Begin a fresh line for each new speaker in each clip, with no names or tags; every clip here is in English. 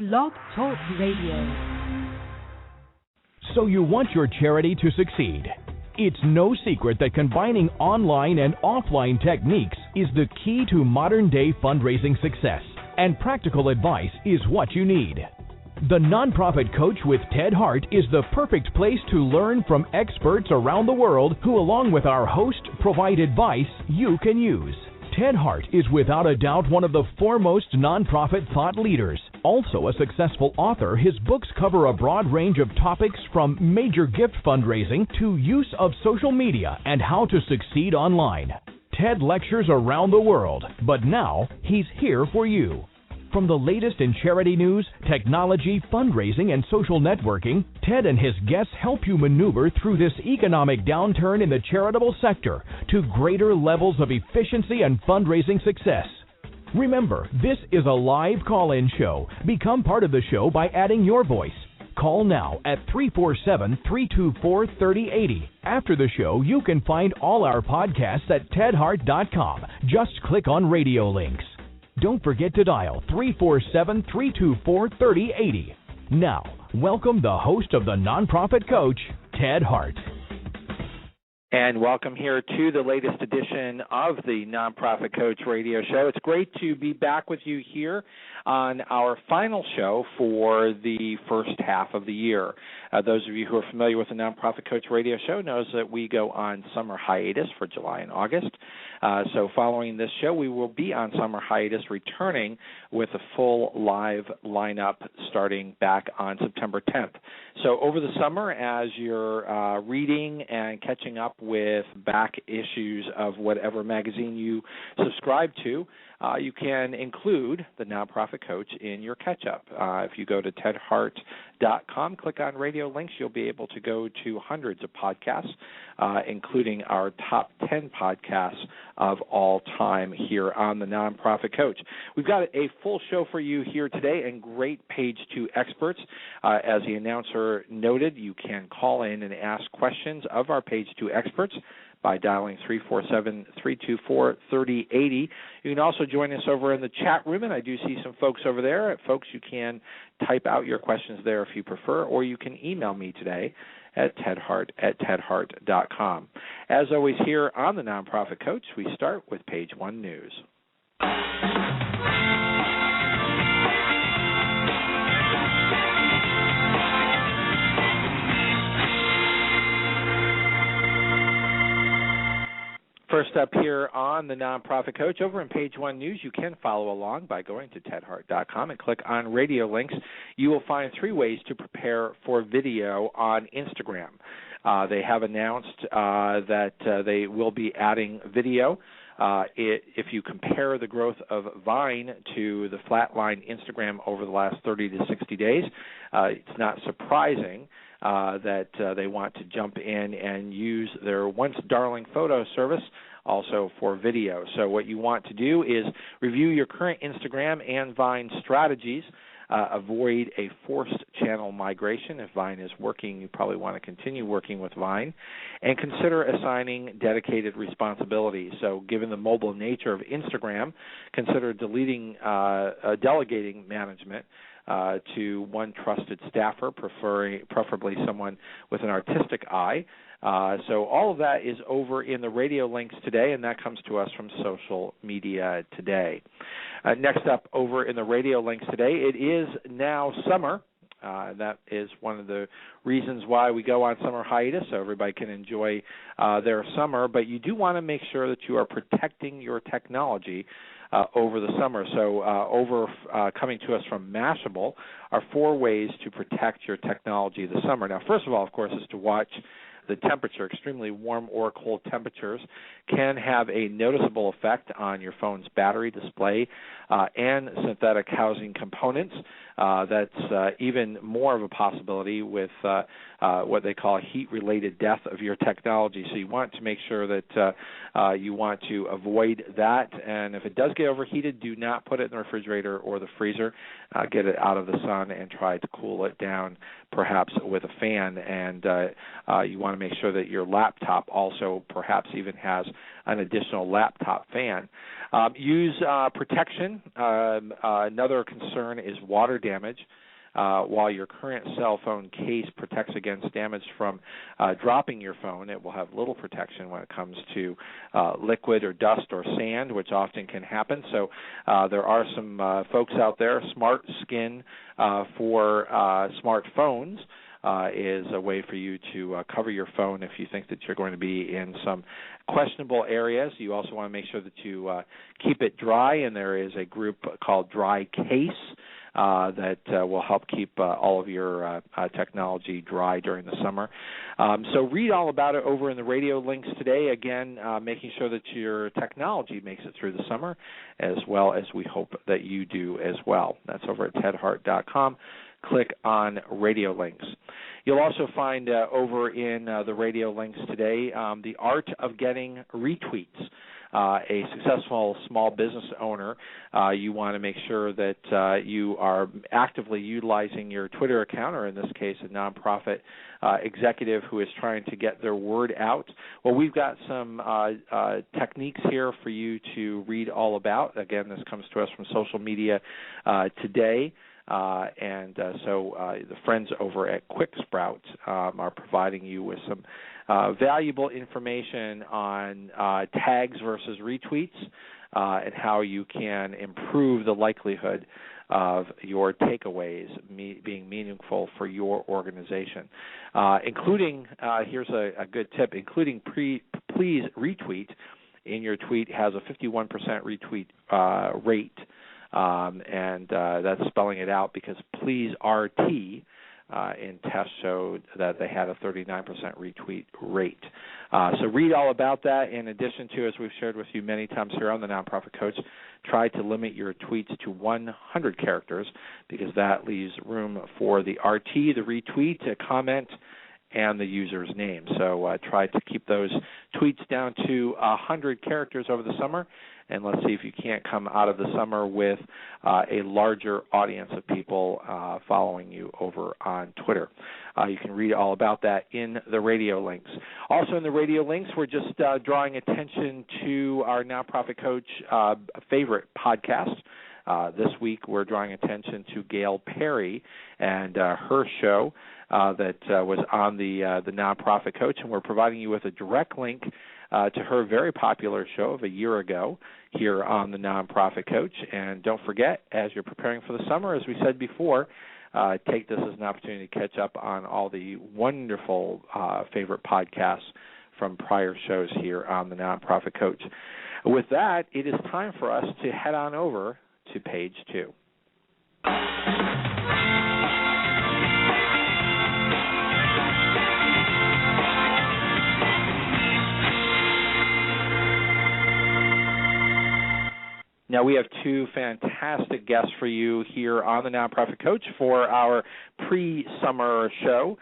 Blog Talk Radio.
So you want your charity to succeed. It's no secret that combining online and offline techniques is the key to modern-day fundraising success, and practical advice is what you need. The Nonprofit Coach with Ted Hart is the perfect place to learn from experts around the world who, along with our host, provide advice you can use. Ted Hart is without a doubt one of the foremost nonprofit thought leaders. Also a successful author, his books cover a broad range of topics from major gift fundraising to use of social media and how to succeed online. Ted lectures around the world, but now he's here for you. From the latest in charity news, technology, fundraising, and social networking, Ted and his guests help you maneuver through this economic downturn in the charitable sector to greater levels of efficiency and fundraising success. Remember, this is a live call-in show. Become part of the show by adding your voice. Call now at 347-324-3080. After the show, you can find all our podcasts at tedhart.com. Just click on radio links. Don't forget to dial 347-324-3080. Now, welcome the host of the Nonprofit Coach, Ted Hart.
And welcome here to the latest edition of the Nonprofit Coach radio show. It's great to be back with you here on our final show for the first half of the year. Those of you who are familiar with the Nonprofit Coach radio show knows that we go on summer hiatus for July and August. So following this show, we will be on summer hiatus, returning with a full live lineup starting back on September 10th. So over the summer, as you're reading and catching up with back issues of whatever magazine you subscribe to, you can include the Nonprofit Coach in your catch-up. If you go to tedhart.com, click on radio links, you'll be able to go to hundreds of podcasts, including our top 10 podcasts of all time here on the Nonprofit Coach. We've got a full show for you here today and great page two experts. As the announcer noted, you can call in and ask questions of our page two experts by dialing 347-324-3080. You can also join us over in the chat room, and I do see some folks over there. Folks, you can type out your questions there if you prefer, or you can email me today at tedhart@tedhart.com. As always, here on the Nonprofit Coach, we start with page one news. First up here on the Nonprofit Coach, over in page one news, you can follow along by going to tedhart.com and click on radio links. You will find three ways to prepare for video on Instagram. They have announced that they will be adding video. If you compare the growth of Vine to the flatline Instagram over the last 30 to 60 days, it's not surprising that they want to jump in and use their once darling photo service also for video. So what you want to do is review your current Instagram and Vine strategies. Avoid a forced channel migration. If Vine is working, you probably want to continue working with Vine. And consider assigning dedicated responsibilities. So given the mobile nature of Instagram, consider delegating management to one trusted staffer, preferably someone with an artistic eye. So all of that is over in the radio links today, and that comes to us from Social Media Today. Next up, over in the radio links today, it is now summer. That is one of the reasons why we go on summer hiatus, so everybody can enjoy their summer. But you do want to make sure that you are protecting your technology over the summer. So coming to us from Mashable are 4 ways to protect your technology this summer. Now, first of all, of course, is to watch the temperature. Extremely warm or cold temperatures can have a noticeable effect on your phone's battery, display, and synthetic housing components. That's even more of a possibility with what they call heat-related death of your technology. So you want to make sure that you want to avoid that. And if it does get overheated, do not put it in the refrigerator or the freezer. Get it out of the sun and try to cool it down, perhaps with a fan. And you want to to make sure that your laptop also perhaps even has an additional laptop fan. Use protection. Another concern is water damage. While your current cell phone case protects against damage from dropping your phone, it will have little protection when it comes to liquid or dust or sand, which often can happen. So there are some folks out there, Smart Skin for smartphones is a way for you to cover your phone if you think that you're going to be in some questionable areas. You also want to make sure that you keep it dry, and there is a group called Dry Case that will help keep all of your technology dry during the summer. So read all about it over in the radio links today. Again, making sure that your technology makes it through the summer, as well as we hope that you do as well. That's over at tedhart.com. Click on radio links. You'll also find over in the radio links today the art of getting retweets. A successful small business owner, you want to make sure that you are actively utilizing your Twitter account, or in this case, a nonprofit executive who is trying to get their word out. Well, we've got some techniques here for you to read all about. Again, this comes to us from Social Media Today. So the friends over at Quick Sprout are providing you with some valuable information on tags versus retweets and how you can improve the likelihood of your takeaways being meaningful for your organization, including, here's a good tip, including please retweet in your tweet has a 51% retweet rate. And that's spelling it out because Please RT in tests showed that they had a 39% retweet rate. So read all about that. In addition to, as we've shared with you many times here on the Nonprofit Coach, try to limit your tweets to 100 characters because that leaves room for the RT, the retweet, a comment, and the user's name. So try to keep those tweets down to 100 characters over the summer, and let's see if you can't come out of the summer with a larger audience of people following you over on Twitter. You can read all about that in the radio links. Also in the radio links, we're just drawing attention to our Nonprofit Coach favorite podcast. This week we're drawing attention to Gail Perry and her show that was on the Nonprofit Coach, and we're providing you with a direct link to her very popular show of a year ago here on the Nonprofit Coach. And don't forget, as you're preparing for the summer, as we said before, take this as an opportunity to catch up on all the wonderful favorite podcasts from prior shows here on the Nonprofit Coach. With that, it is time for us to head on over to page 2. Now, we have two fantastic guests for you here on the Nonprofit Coach for our pre-summer show.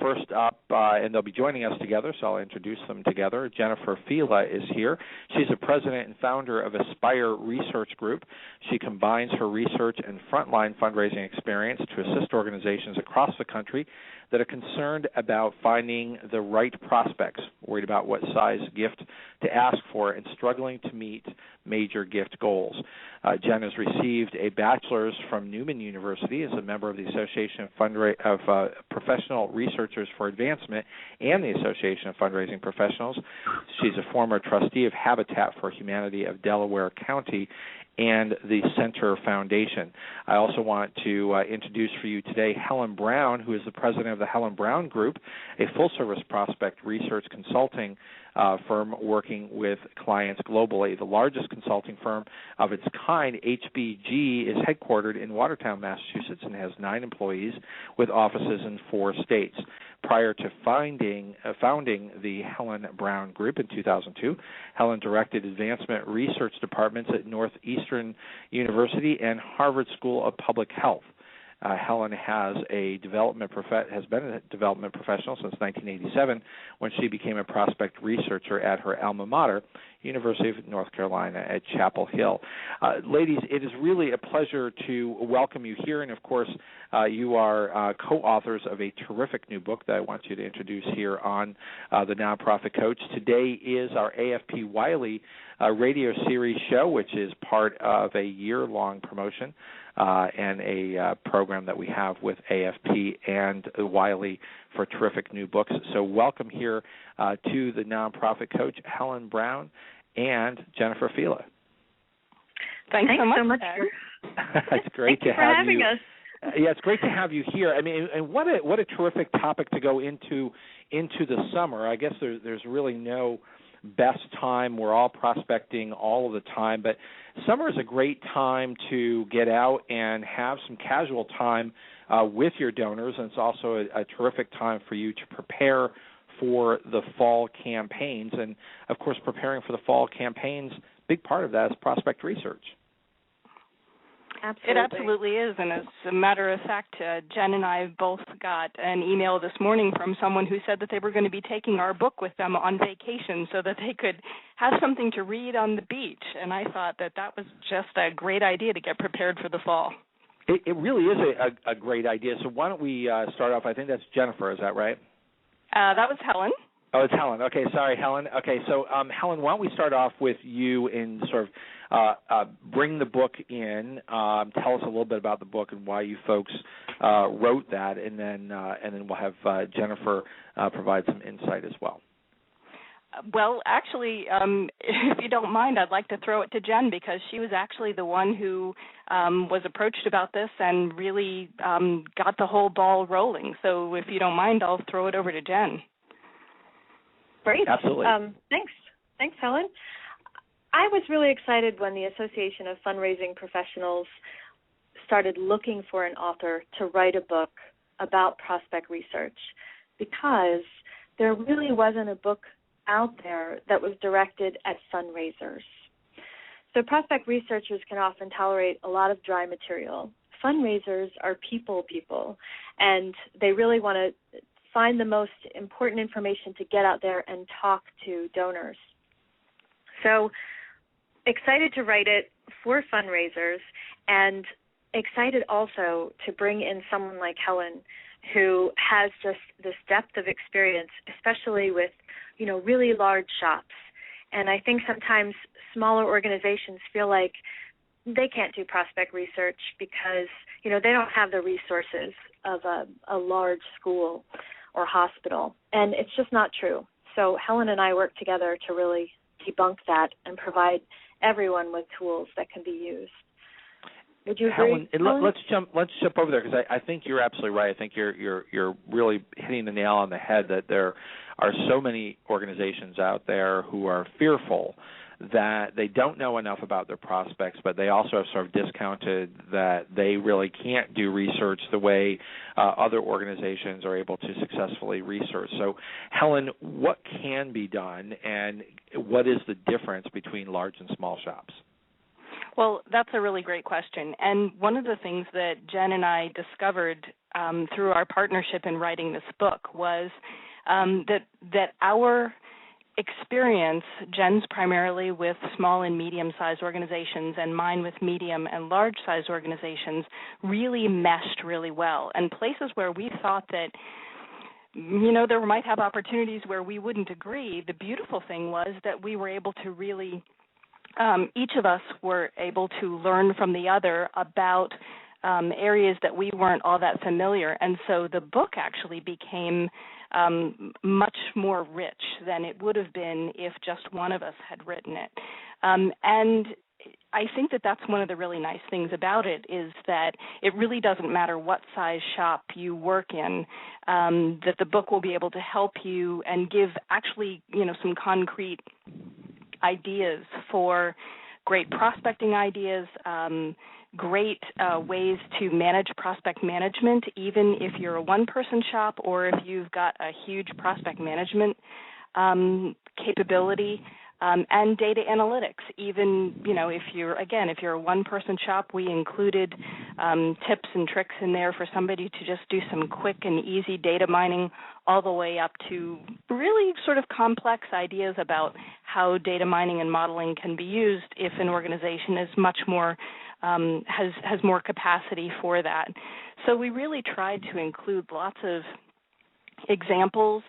First up, and they'll be joining us together, so I'll introduce them together. Jennifer Filla is here. She's the president and founder of Aspire Research Group. She combines her research and frontline fundraising experience to assist organizations across the country that are concerned about finding the right prospects, worried about what size gift to ask for, and struggling to meet major gift goals. Jen has received a bachelor's from Newman University as a member of the Association of Professional Researchers for Advancement and the Association of Fundraising Professionals. She's a former trustee of Habitat for Humanity of Delaware County and the Center Foundation. I also want to introduce for you today Helen Brown, who is the president of the Helen Brown Group, a full-service prospect research consulting firm working with clients globally. The largest consulting firm of its kind, HBG, is headquartered in Watertown, Massachusetts, and has 9 employees with offices in 4 states. Prior to founding the Helen Brown Group in 2002, Helen directed advancement research departments at Northeastern University and Harvard School of Public Health. Helen has has been a development professional since 1987 when she became a prospect researcher at her alma mater, University of North Carolina at Chapel Hill. Ladies, it is really a pleasure to welcome you here, and of course, you are co-authors of a terrific new book that I want you to introduce here on the Nonprofit Coach. Today is our AFP Wiley radio series show, which is part of a year-long promotion and a program that we have with AFP and Wiley for terrific new books. So welcome here to the Nonprofit Coach, Helen Brown and Jennifer Filla.
Thanks so much.
It's great
to
have
having
you.
Us.
Yeah, it's great to have you here. I mean, and what a terrific topic to go into the summer. I guess there's really no best time. We're all prospecting all of the time, but summer is a great time to get out and have some casual time with your donors, and it's also a terrific time for you to prepare for the fall campaigns. And, of course, preparing for the fall campaigns, big part of that is prospect research.
Absolutely. It absolutely is, and as a matter of fact, Jen and I both got an email this morning from someone who said that they were going to be taking our book with them on vacation so that they could have something to read on the beach, and I thought that was just a great idea to get prepared for the fall.
It really is a great idea. So why don't we start off? I think that's Jennifer, is that right?
That was Helen.
Oh, it's Helen. Okay, sorry, Helen. Okay, so Helen, why don't we start off with you and sort of bring the book in, tell us a little bit about the book and why you folks wrote that, and then we'll have Jennifer provide some insight as well.
Well, actually, if you don't mind, I'd like to throw it to Jen because she was actually the one who was approached about this and really got the whole ball rolling. So if you don't mind, I'll throw it over to Jen.
Great.
Absolutely.
Thanks, Helen. I was really excited when the Association of Fundraising Professionals started looking for an author to write a book about prospect research because there really wasn't a book out there that was directed at fundraisers. So prospect researchers can often tolerate a lot of dry material. Fundraisers are people, and they really want to find the most important information to get out there and talk to donors. So excited to write it for fundraisers and excited also to bring in someone like Helen who has just this depth of experience, especially with, really large shops. And I think sometimes smaller organizations feel like they can't do prospect research because, they don't have the resources of a large school or hospital. And it's just not true. So Helen and I work together to really debunk that and provide everyone with tools that can be used. Would you agree?
Helen, let's jump over there because I think you're absolutely right. I think you're really hitting the nail on the head that there are so many organizations out there who are fearful that they don't know enough about their prospects, but they also have sort of discounted that they really can't do research the way other organizations are able to successfully research. So, Helen, what can be done, and what is the difference between large and small shops?
Well, that's a really great question. And one of the things that Jen and I discovered through our partnership in writing this book was that our experience, Jen's primarily with small and medium-sized organizations and mine with medium and large-sized organizations, really meshed really well. And places where we thought that, there might have opportunities where we wouldn't agree, the beautiful thing was that we were able to really each of us were able to learn from the other about areas that we weren't all that familiar. And so the book actually became much more rich than it would have been if just one of us had written it. And I think that that's one of the really nice things about it is that it really doesn't matter what size shop you work in, that the book will be able to help you and give actually, some concrete ideas for great prospecting ideas, great ways to manage prospect management, even if you're a one-person shop or if you've got a huge prospect management capability. and data analytics. Even, if you're a one-person shop, we included tips and tricks in there for somebody to just do some quick and easy data mining, all the way up to really sort of complex ideas about how data mining and modeling can be used if an organization is much more has more capacity for that. So we really tried to include lots of examples,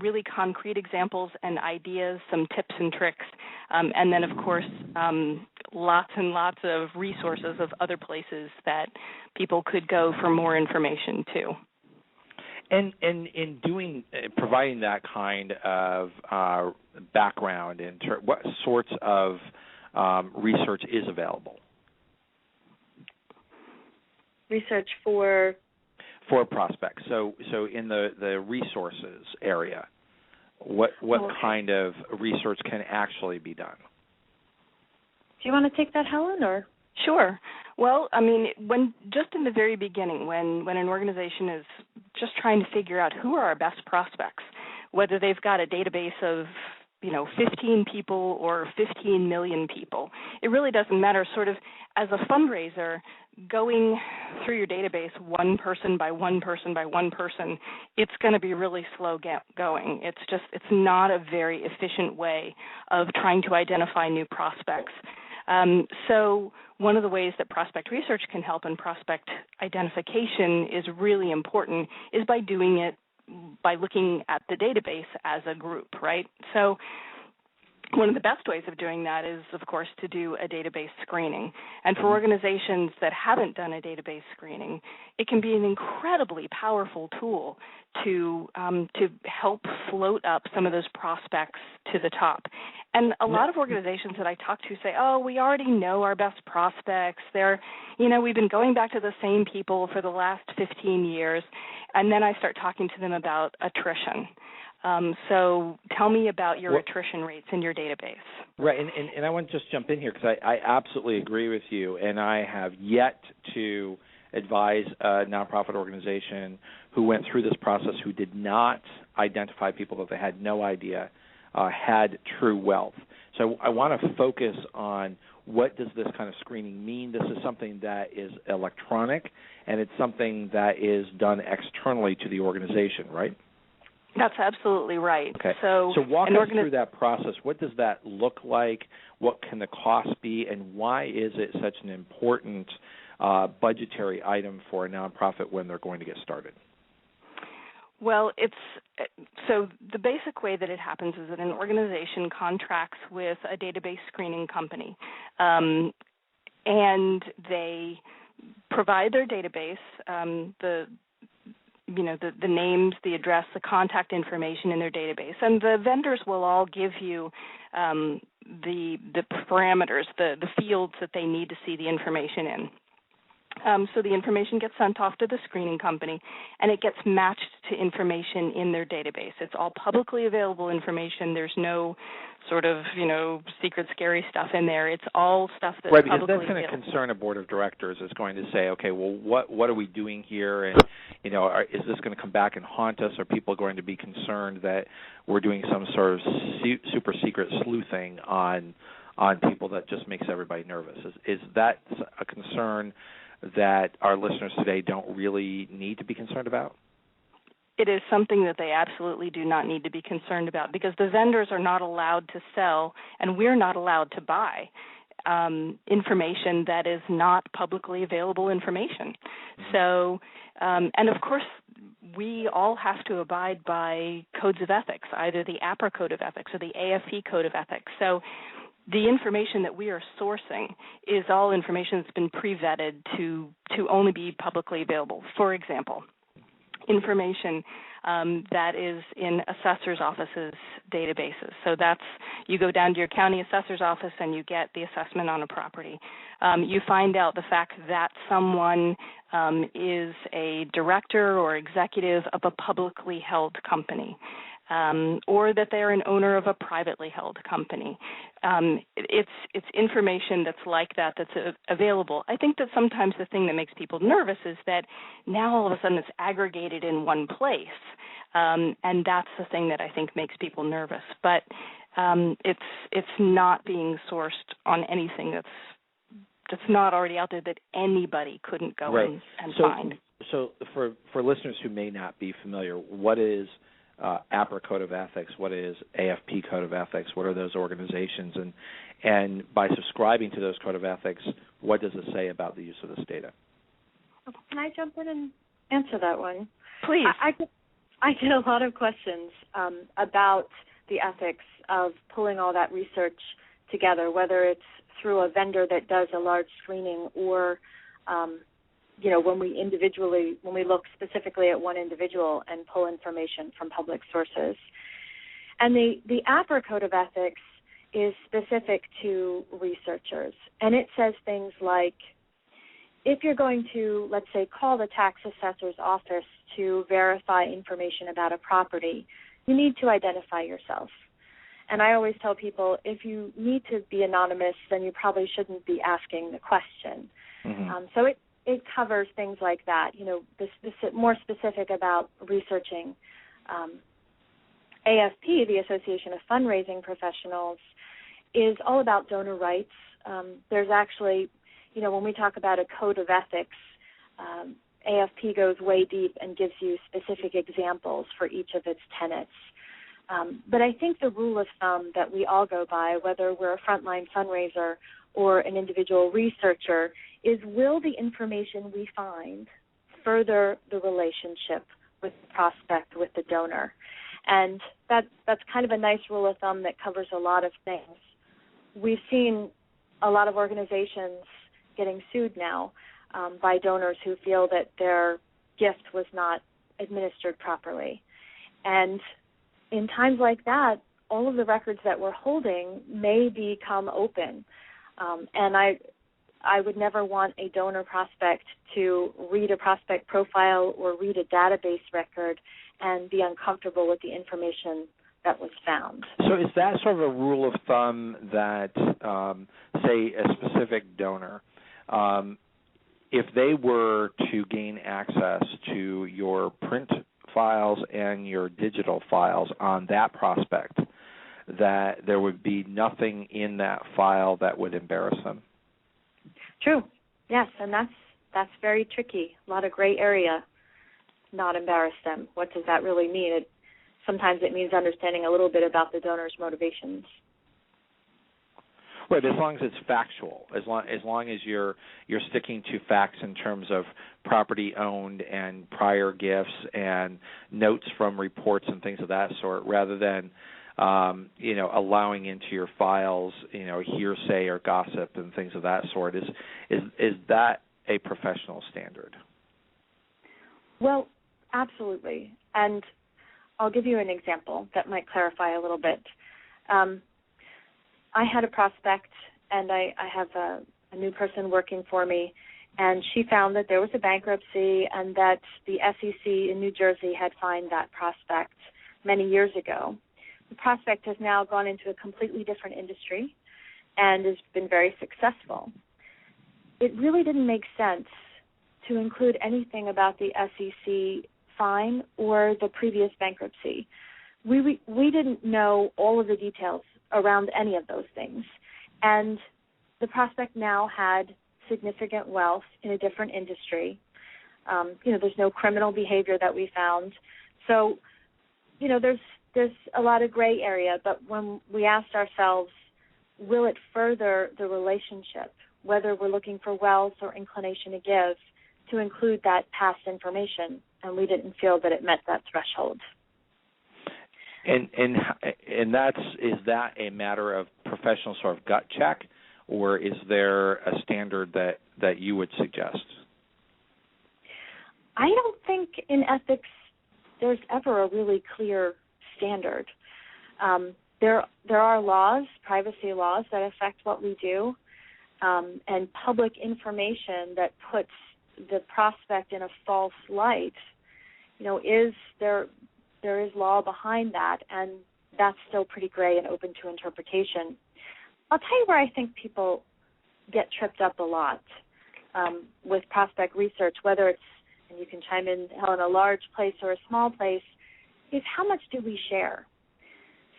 really concrete examples and ideas, some tips and tricks, and then, of course, lots and lots of resources of other places that people could go for more information too.
And in providing that kind of background, what sorts of research is available?
Research for
prospects. So in the resources area, what kind of research can actually be done?
Do you want to take that, Helen, or?
Sure. Well, when just in the very beginning, when an organization is just trying to figure out who are our best prospects, whether they've got a database of 15 people or 15 million people, it really doesn't matter. Sort of as a fundraiser, going through your database one person by one person by one person, it's going to be really slow going. It's not a very efficient way of trying to identify new prospects. So one of the ways that prospect research can help in prospect identification is really important is by doing it by looking at the database as a group, right? So one of the best ways of doing that is, of course, to do a database screening. And for organizations that haven't done a database screening, it can be an incredibly powerful tool to help float up some of those prospects to the top. And a lot of organizations that I talk to say, oh, we already know our best prospects. We've been going back to the same people for the last 15 years. And then I start talking to them about attrition. So tell me about your attrition rates in your database.
Right, and I want to just jump in here because I absolutely agree with you, and I have yet to advise a nonprofit organization who went through this process who did not identify people that they had no idea had true wealth. So I want to focus on what does this kind of screening mean. This is something that is electronic, and it's something that is done externally to the organization, right?
That's absolutely right.
Okay. So walk us through that process. What does that look like? What can the cost be? And why is it such an important budgetary item for a nonprofit when they're going to get started?
Well, so the basic way that it happens is that an organization contracts with a database screening company, and they provide their database, the names, the address, the contact information in their database, and the vendors will all give you the parameters, the fields that they need to see the information in. So the information gets sent off to the screening company, and it gets matched to information in their database. It's all publicly available information. There's no sort of, secret, scary stuff in there. It's all stuff that's
right,
publicly
because that's going to concern a board of directors is going to say, okay, well, what are we doing here? And, is this going to come back and haunt us? Are people going to be concerned that we're doing some sort of super secret sleuthing on people that just makes everybody nervous? Is that a concern that our listeners today don't really need to be concerned about?
It is something that they absolutely do not need to be concerned about because the vendors are not allowed to sell and we're not allowed to buy information that is not publicly available information. So, and of course, we all have to abide by codes of ethics, either the APRA Code of Ethics or the AFP Code of Ethics. So the information that we are sourcing is all information that's been pre-vetted to only be publicly available. For example, information that is in assessors' offices' databases. So that's, you go down to your county assessor's office and you get the assessment on a property. You find out the fact that someone is a director or executive of a publicly held company. Or that they're an owner of a privately held company. It's information that's like that that's available. I think that sometimes the thing that makes people nervous is that now all of a sudden it's aggregated in one place, and that's the thing that I think makes people nervous. But It's not being sourced on anything that's not already out there that anybody couldn't go and find.
So for listeners who may not be familiar, what is APRA Code of Ethics? What is AFP Code of Ethics? What are those organizations? And by subscribing to those Code of Ethics, what does it say about the use of this data?
Can I jump in and answer that one?
Please.
I get a lot of questions about the ethics of pulling all that research together, whether it's through a vendor that does a large screening or, when we look specifically at one individual and pull information from public sources. And the APRA Code of Ethics is specific to researchers, and it says things like, if you're going to, let's say, call the tax assessor's office to verify information about a property, you need to identify yourself. And I always tell people, if you need to be anonymous, then you probably shouldn't be asking the question. Mm-hmm. So it covers things like that. More specific about researching. AFP, the Association of Fundraising Professionals, is all about donor rights. There's actually, when we talk about a code of ethics, AFP goes way deep and gives you specific examples for each of its tenets. But I think the rule of thumb that we all go by, whether we're a frontline fundraiser or an individual researcher, is will the information we find further the relationship with the prospect, with the donor? And that's kind of a nice rule of thumb that covers a lot of things. We've seen a lot of organizations getting sued now by donors who feel that their gift was not administered properly. And in times like that, all of the records that we're holding may become open. And I would never want a donor prospect to read a prospect profile or read a database record and be uncomfortable with the information that was found.
So is that sort of a rule of thumb that, say, a specific donor, if they were to gain access to your print files and your digital files on that prospect, that there would be nothing in that file that would embarrass them?
True. Yes, and that's very tricky. A lot of gray area. Not embarrass them. What does that really mean? Sometimes it means understanding a little bit about the donor's motivations.
Right, as long as it's factual, as long as you're sticking to facts in terms of property owned and prior gifts and notes from reports and things of that sort, rather than allowing into your files, hearsay or gossip and things of that sort. Is that a professional standard?
Well, absolutely. And I'll give you an example that might clarify a little bit. I had a prospect, and I have a new person working for me, and she found that there was a bankruptcy and that the SEC in New Jersey had fined that prospect many years ago. The prospect has now gone into a completely different industry and has been very successful. It really didn't make sense to include anything about the SEC fine or the previous bankruptcy. We didn't know all of the details around any of those things. And the prospect now had significant wealth in a different industry. There's no criminal behavior that we found. So, there's a lot of gray area, but when we asked ourselves, will it further the relationship, whether we're looking for wealth or inclination to give, to include that past information, and we didn't feel that it met that threshold.
And is that a matter of professional sort of gut check, or is there a standard that you would suggest?
I don't think in ethics there's ever a really clear standard. There are laws, privacy laws, that affect what we do, and public information that puts the prospect in a false light. There is law behind that, and that's still pretty gray and open to interpretation. I'll tell you where I think people get tripped up a lot with prospect research, whether it's, and you can chime in, Helen, a large place or a small place, is how much do we share?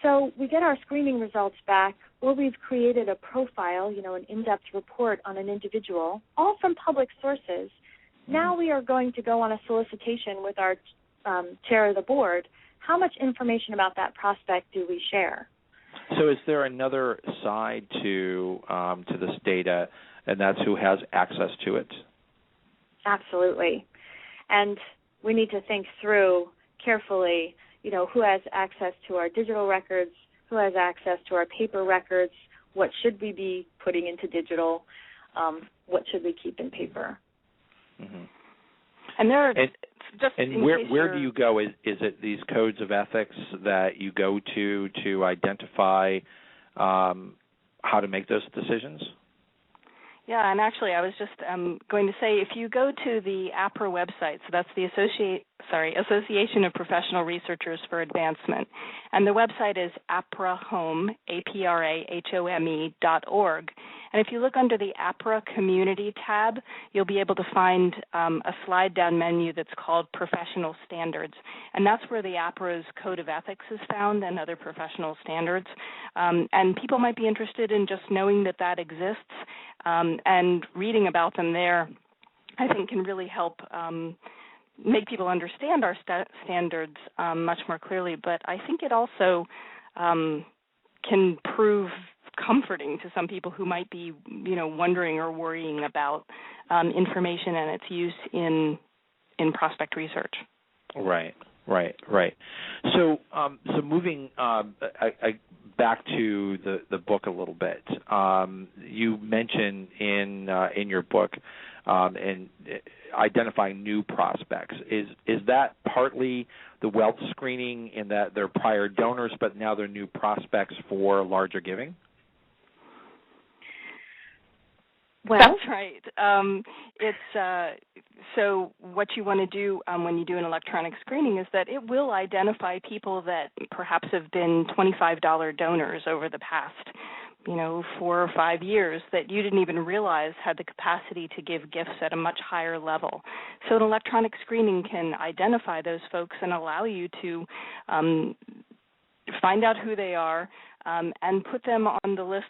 So we get our screening results back, or we've created a profile, an in-depth report on an individual, all from public sources. Now we are going to go on a solicitation with our chair of the board. How much information about that prospect do we share?
So is there another side to this data, and that's who has access to it?
Absolutely. And we need to think through carefully, who has access to our digital records, who has access to our paper records, what should we be putting into digital, what should we keep in paper.
Mm-hmm.
And there are
where do you go? Is it these codes of ethics that you go to identify how to make those decisions?
Yeah, and actually I was just going to say, if you go to the APRA website, so that's the Association of Professional Researchers for Advancement, and the website is aprahome, aprahome.org. And if you look under the APRA Community tab, you'll be able to find a slide-down menu that's called Professional Standards, and that's where the APRA's Code of Ethics is found and other professional standards. And people might be interested in just knowing that exists, and reading about them there, I think, can really help make people understand our standards much more clearly. But I think it also can prove comforting to some people who might be, wondering or worrying about information and its use in prospect research.
Right. So moving back to the book a little bit. You mentioned in your book and identifying new prospects. Is that partly the wealth screening in that they're prior donors, but now they're new prospects for larger giving?
Well,
that's right. So what you want to do when you do an electronic screening is that it will identify people that perhaps have been $25 donors over the past, 4 or 5 years that you didn't even realize had the capacity to give gifts at a much higher level. So an electronic screening can identify those folks and allow you to find out who they are, and put them on the lists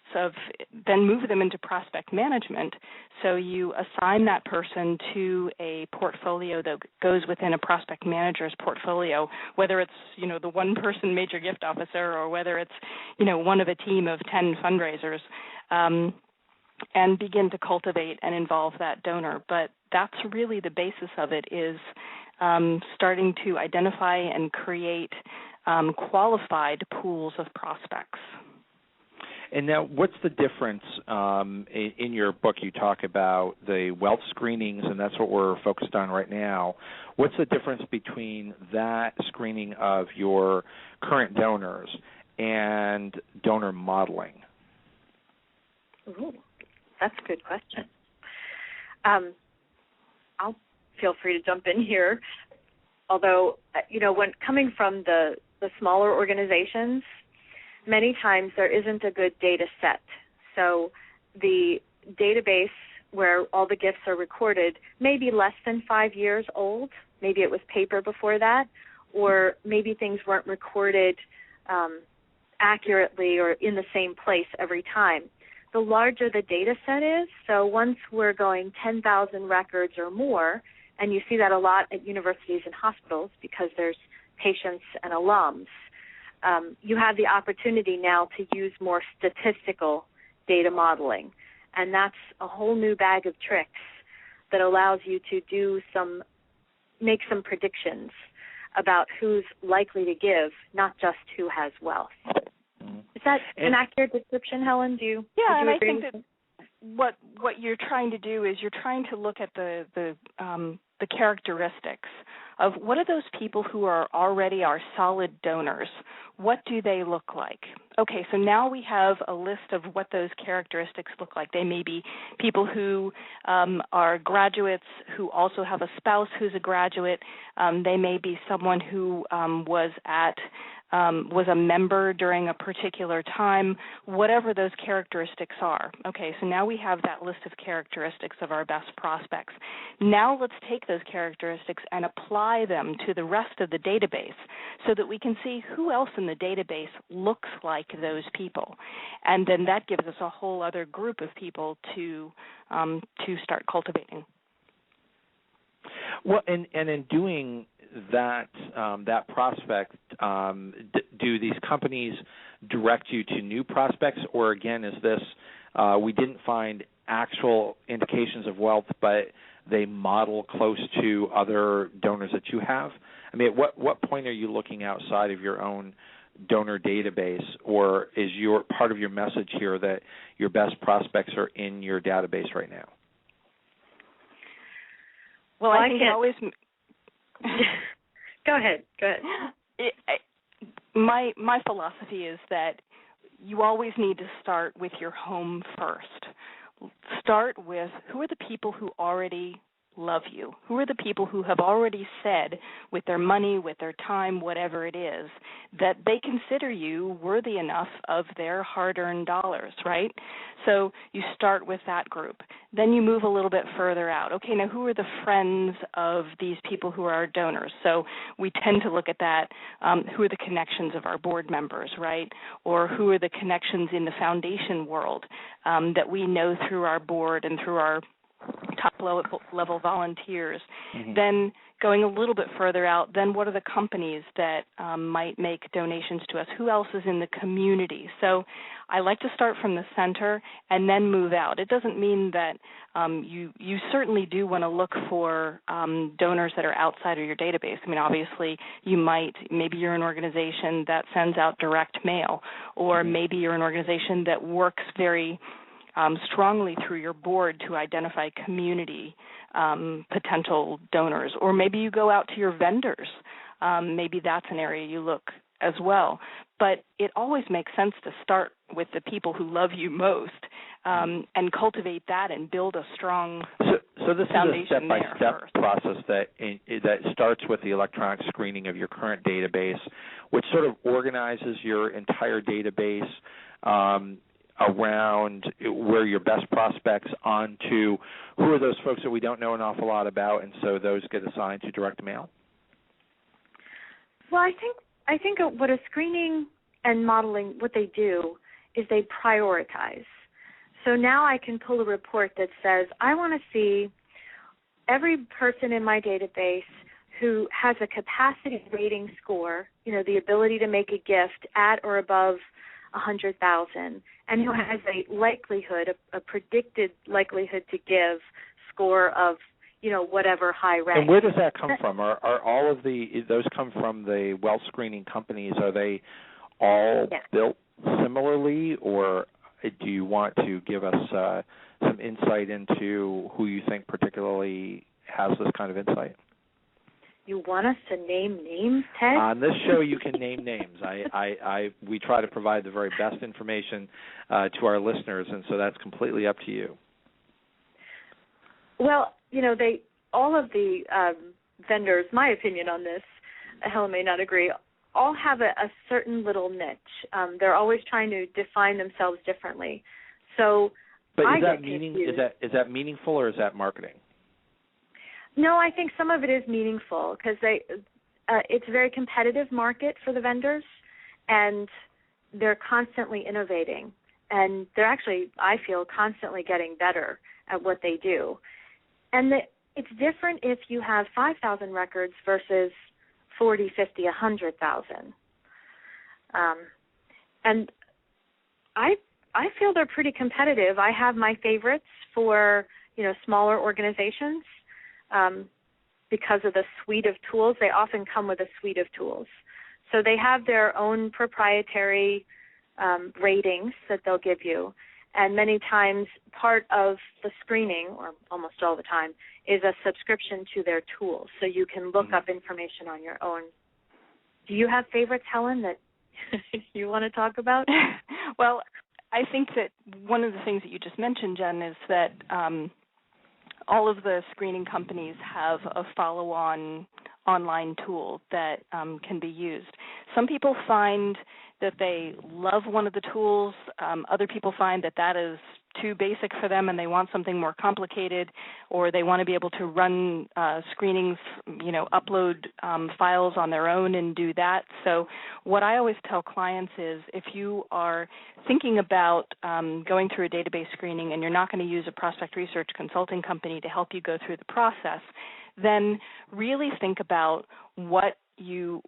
then move them into prospect management. So you assign that person to a portfolio that goes within a prospect manager's portfolio, whether it's, the one-person major gift officer or whether it's, one of a team of 10 fundraisers, and begin to cultivate and involve that donor. But that's really the basis of it, is starting to identify and create qualified pools of prospects.
And now, what's the difference in your book? You talk about the wealth screenings, and that's what we're focused on right now. What's the difference between that screening of your current donors and donor modeling?
Ooh, that's a good question. I'll feel free to jump in here. Although, when coming from the smaller organizations, many times there isn't a good data set. So the database where all the gifts are recorded may be less than 5 years old. Maybe it was paper before that, or maybe things weren't recorded accurately or in the same place every time. The larger the data set is, so once we're going 10,000 records or more, and you see that a lot at universities and hospitals because there's patients and alums, you have the opportunity now to use more statistical data modeling. And that's a whole new bag of tricks that allows you to make some predictions about who's likely to give, not just who has wealth. Is that an accurate description, Helen? Do you
and
agree?
I think that what you're trying to do is you're trying to look at the characteristics of what are those people who are already our solid donors. What do they look like? Okay, so now we have a list of what those characteristics look like. They may be people who are graduates who also have a spouse who's a graduate. They may be someone who was at was a member during a particular time, whatever those characteristics are. Okay, so now we have that list of characteristics of our best prospects. Now let's take those characteristics and apply them to the rest of the database so that we can see who else in the database looks like those people. And then that gives us a whole other group of people to start cultivating.
Well, and in doing that prospect, do these companies direct you to new prospects, or again, is this we didn't find actual indications of wealth, but they model close to other donors that you have? I mean, at what point are you looking outside of your own donor database, or is your part of your message here that your best prospects are in your database right now?
Well, I think always.
Go ahead.
My philosophy is that you always need to start with your home first. Start with who are the people who already love you? Who are the people who have already said with their money, with their time, whatever it is, that they consider you worthy enough of their hard-earned dollars, right? So you start with that group. Then you move a little bit further out. Okay, now who are the friends of these people who are our donors? So we tend to look at that. Who are the connections of our board members, right? Or who are the connections in the foundation world that we know through our board and through our top-level volunteers. Mm-hmm. Then going a little bit further out, then what are the companies that might make donations to us? Who else is in the community? So I like to start from the center and then move out. It doesn't mean that you certainly do want to look for donors that are outside of your database. I mean, obviously, maybe you're an organization that sends out direct mail, or maybe you're an organization that works very strongly through your board to identify community potential donors, or maybe you go out to your vendors. Maybe that's an area you look as well. But it always makes sense to start with the people who love you most and cultivate that and build a strong
so this
foundation
is a step-by-step process that starts with the electronic screening of your current database, which sort of organizes your entire database around where your best prospects onto who are those folks that we don't know an awful lot about, and so those get assigned to direct mail?
Well, I think what a screening and modeling, what they do is they prioritize. So now I can pull a report that says, I want to see every person in my database who has a capacity rating score, the ability to make a gift at or above 100,000, and who has a likelihood, a predicted likelihood to give score of, whatever high rank.
And where does that come from? Are all of those come from the wealth screening companies? Are they all built similarly, or do you want to give us some insight into who you think particularly has this kind of insight?
You want us to name names, Ted?
On this show, you can name names. We try to provide the very best information to our listeners, and so that's completely up to you.
Well, all of the vendors, my opinion on this, Helen may not agree, all have a certain little niche. They're always trying to define themselves differently. So,
but is that meaningful, or is that marketing?
No, I think some of it is meaningful because it's a very competitive market for the vendors, and they're constantly innovating. And they're actually, I feel, constantly getting better at what they do. And it's different if you have 5,000 records versus 40, 50, 100,000. And I feel they're pretty competitive. I have my favorites for, smaller organizations. Because of the suite of tools, they often come with a suite of tools. So they have their own proprietary ratings that they'll give you, and many times part of the screening, or almost all the time, is a subscription to their tools, so you can look up information on your own. Do you have favorites, Helen, that you want to talk about?
Well, I think that one of the things that you just mentioned, Jen, is that all of the screening companies have a follow-on online tool that can be used. some people find that they love one of the tools. Other people find that that is too basic for them and they want something more complicated, or they want to be able to run screenings, upload files on their own and do that. So what I always tell clients is, if you are thinking about going through a database screening and you're not going to use a prospect research consulting company to help you go through the process, then really think about what you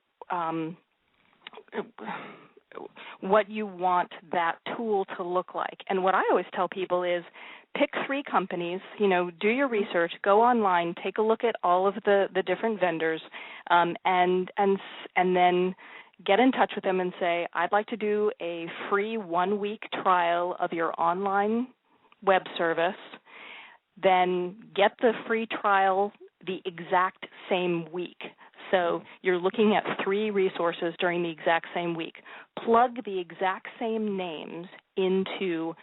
want that tool to look like. And what I always tell people is, pick 3 companies, do your research, go online, take a look at all of the different vendors, and then get in touch with them and say, I'd like to do a free 1-week trial of your online web service. Then get the free trial the exact same week. So you're looking at 3 resources during the exact same week. Plug the exact same names into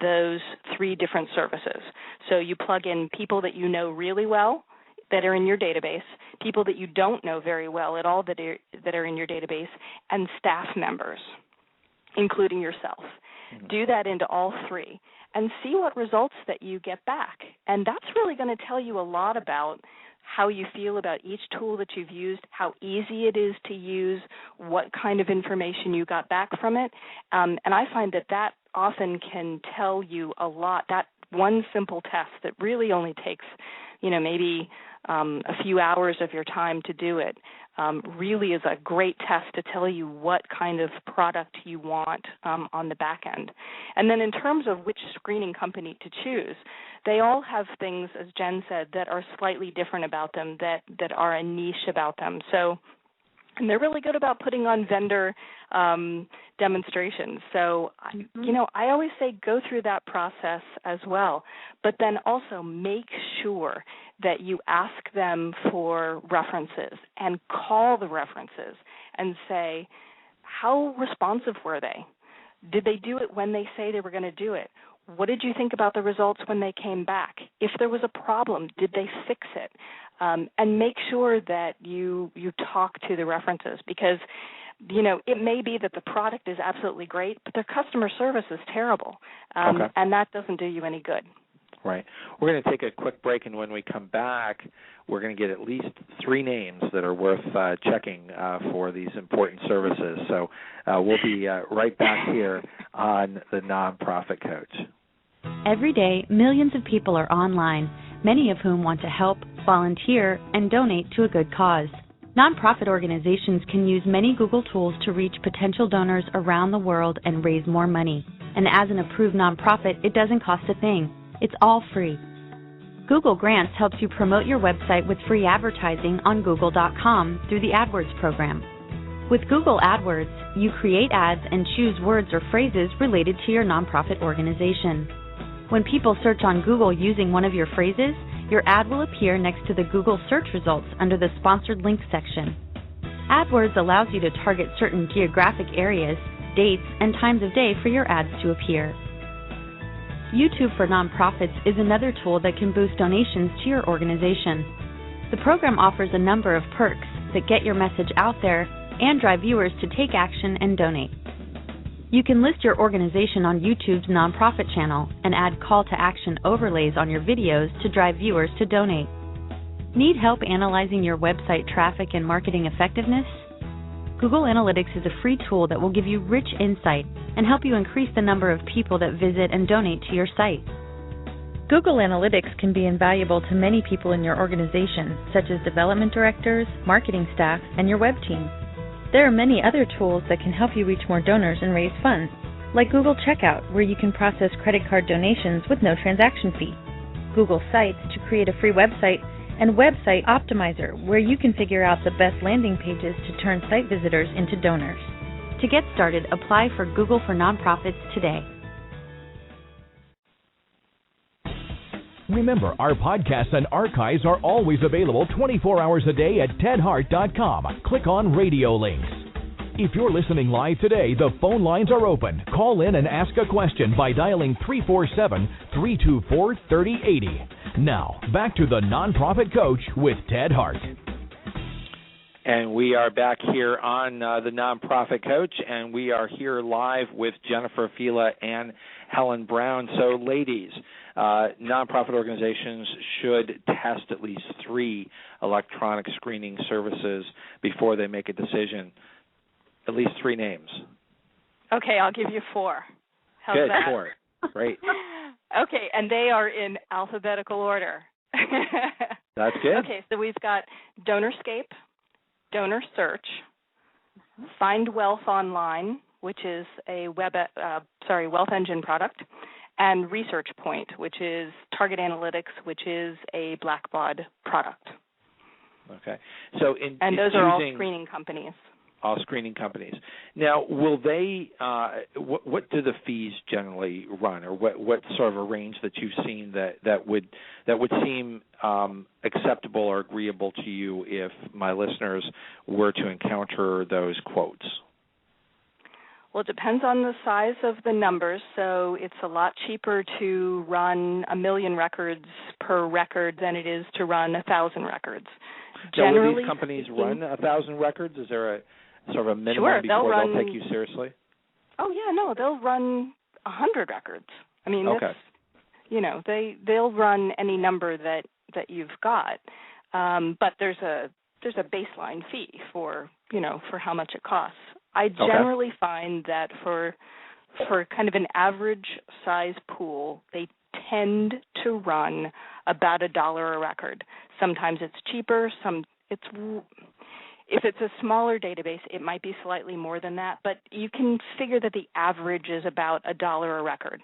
those 3 different services. So you plug in people that you know really well that are in your database, people that you don't know very well at all that are in your database, and staff members, including yourself. Mm-hmm. Do that into all 3 and see what results that you get back. And that's really going to tell you a lot about how you feel about each tool that you've used, how easy it is to use, what kind of information you got back from it. And I find that often can tell you a lot. That one simple test that really only takes, maybe a few hours of your time to do it, really is a great test to tell you what kind of product you want on the back end. And then in terms of which screening company to choose, they all have things, as Jen said, that are slightly different about them, that are a niche about them. And they're really good about putting on vendor demonstrations. So, I always say go through that process as well, but then also make sure that you ask them for references and call the references and say, how responsive were they? Did they do it when they say they were going to do it? What did you think about the results when they came back? If there was a problem, did they fix it? And make sure that you talk to the references, because, it may be that the product is absolutely great, but their customer service is terrible, and that doesn't do you any good.
Right. We're going to take a quick break, and when we come back, we're going to get at least 3 names that are worth checking for these important services. So we'll be right back here on the Nonprofit Coach.
Every day, millions of people are online, many of whom want to help, volunteer, and donate to a good cause. Nonprofit organizations can use many Google tools to reach potential donors around the world and raise more money. And as an approved nonprofit, it doesn't cost a thing. It's all free. Google Grants helps you promote your website with free advertising on Google.com through the AdWords program. With Google AdWords, you create ads and choose words or phrases related to your nonprofit organization. When people search on Google using one of your phrases, your ad will appear next to the Google search results under the Sponsored Links section. AdWords allows you to target certain geographic areas, dates, and times of day for your ads to appear. YouTube for Nonprofits is another tool that can boost donations to your organization. The program offers a number of perks that get your message out there and drive viewers to take action and donate. You can list your organization on YouTube's nonprofit channel and add call-to-action overlays on your videos to drive viewers to donate. Need help analyzing your website traffic and marketing effectiveness? Google Analytics is a free tool that will give you rich insight and help you increase the number of people that visit and donate to your site. Google Analytics can be invaluable to many people in your organization, such as development directors, marketing staff, and your web team. There are many other tools that can help you reach more donors and raise funds, like Google Checkout, where you can process credit card donations with no transaction fee, Google Sites to create a free website, and Website Optimizer, where you can figure out the best landing pages to turn site visitors into donors. To get started, apply for Google for Nonprofits today.
Remember, our podcasts and archives are always available 24 hours a day at tedhart.com. Click on radio links. If you're listening live today, the phone lines are open. Call in and ask a question by dialing 347-324-3080. Now, back to the Nonprofit Coach with Ted Hart.
And we are back here on the Nonprofit Coach, and we are here live with Jennifer, Filla, and Helen Brown. So, ladies, nonprofit organizations should test at least 3 electronic screening services before they make a decision. At least 3 names.
Okay, I'll give you 4. How's
Good,
that?
4. Great.
Okay, and they are in alphabetical order.
That's good.
Okay, so we've got DonorScape, Donor Search, Find Wealth Online, which is a Wealth Engine product, and Research Point, which is Target Analytics, which is a Blackbaud product.
Okay. So
and those are all screening companies.
All screening companies. Now, will they? What do the fees generally run, or what sort of a range that you've seen that would seem acceptable or agreeable to you if my listeners were to encounter those quotes?
Well, it depends on the size of the numbers. So it's a lot cheaper to run 1 million records per record than it is to run 1,000 records.
Now, will these companies run 1,000 records? Is there a sort of a minimum before they'll take you seriously?
Oh, yeah, no, they'll run 100 records. I mean,
okay.
They'll run any number that you've got, but there's a baseline fee for how much it costs. I generally find that for kind of an average size pool, they tend to run about $1 a record. Sometimes it's cheaper. If it's a smaller database, it might be slightly more than that, but you can figure that the average is about $1 a record.